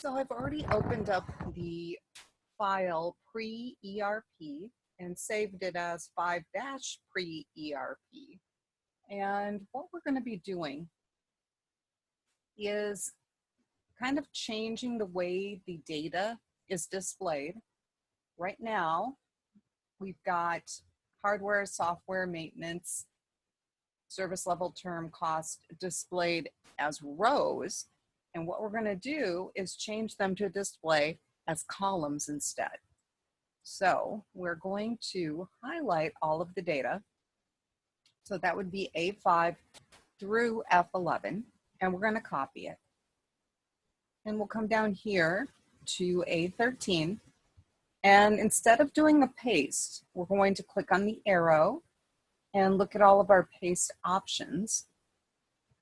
So I've already opened up the file pre-ERP and saved it as 5-pre-ERP. And what we're going to be doing is kind of changing the way the data is displayed. Right now, we've got hardware, software, maintenance, service level term cost displayed as rows. And what we're going to do is change them to display as columns instead. So we're going to highlight all of the data. So that would be A5 through F11, and we're going to copy it. And we'll come down here to A13. And instead of doing a paste, we're going to click on the arrow and look at all of our paste options.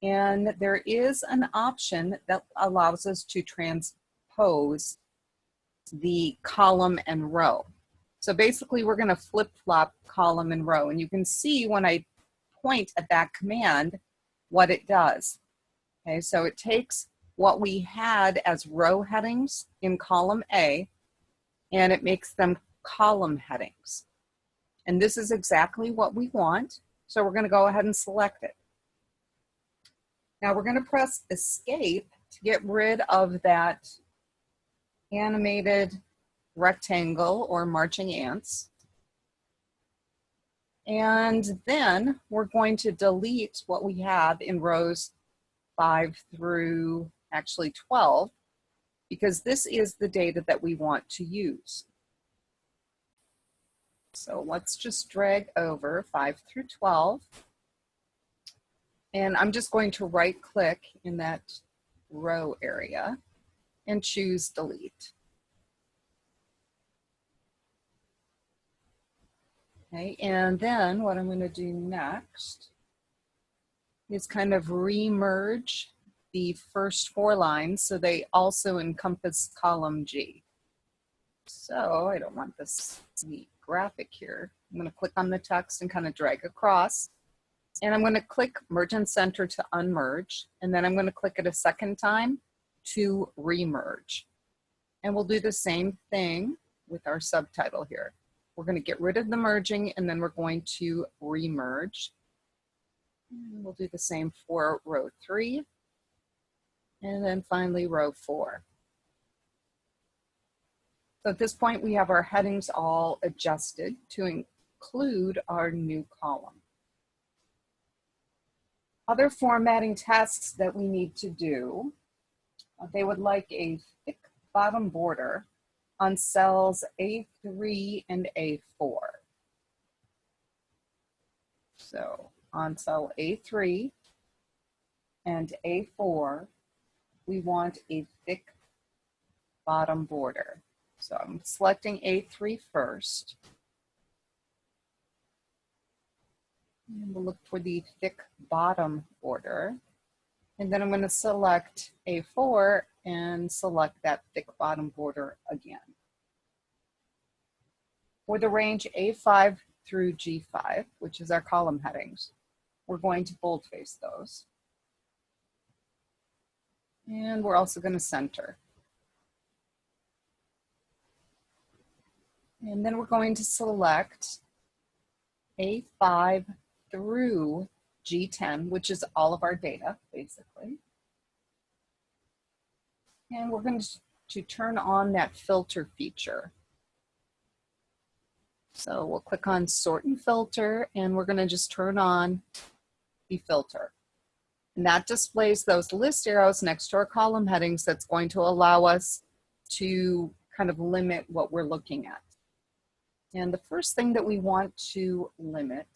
And there is an option that allows us to transpose the column and row. So basically we're going to flip-flop column and row, and you can see when I point at that command what it does. Okay, so it takes what we had as row headings in column A and it makes them column headings. And this is exactly what we want, so we're going to go ahead and select it. Now we're going to press escape to get rid of that animated rectangle or marching ants. And then we're going to delete what we have in rows 5 through actually 12, because this is the data that we want to use. So let's just drag over 5 through 12. And I'm just going to right click in that row area and choose delete. Okay, and then what I'm going to do next is kind of remerge the first 4 lines so they also encompass column G. So I don't want this neat graphic here. I'm going to click on the text and kind of drag across. And I'm going to click merge and center to unmerge. And then I'm going to click it a second time to remerge. And we'll do the same thing with our subtitle here. We're going to get rid of the merging and then we're going to remerge. And we'll do the same for row 3. And then finally row 4. So at this point we have our headings all adjusted to include our new column. Other formatting tasks that we need to do, they would like a thick bottom border on cells A3 and A4. So on cell A3 and A4, we want a thick bottom border. So I'm selecting A3 first. And we'll look for the thick bottom border. And then I'm going to select A4 and select that thick bottom border again. For the range A5 through G5, which is our column headings, we're going to boldface those. And we're also going to center. And then we're going to select A5 through G10, which is all of our data, basically. And we're going to turn on that filter feature. So we'll click on sort and filter, and we're going to just turn on the filter. And that displays those list arrows next to our column headings that's going to allow us to kind of limit what we're looking at. And the first thing that we want to limit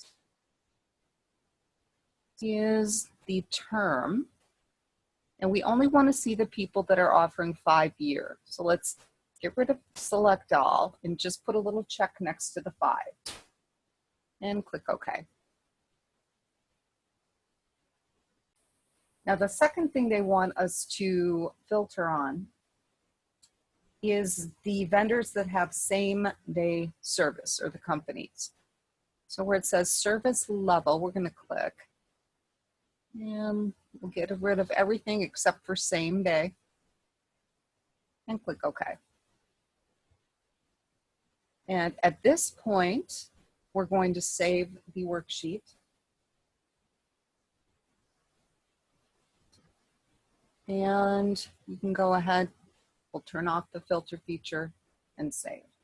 is the term. And we only want to see the people that are offering 5 years. So let's get rid of select all and just put a little check next to the 5 and click OK. Now the second thing they want us to filter on is the vendors that have same day service, or the companies. So where it says service level, we're going to click and we'll get rid of everything except for same day. and click OK. And at this point, we're going to save the worksheet. And you can go ahead, we'll turn off the filter feature and save.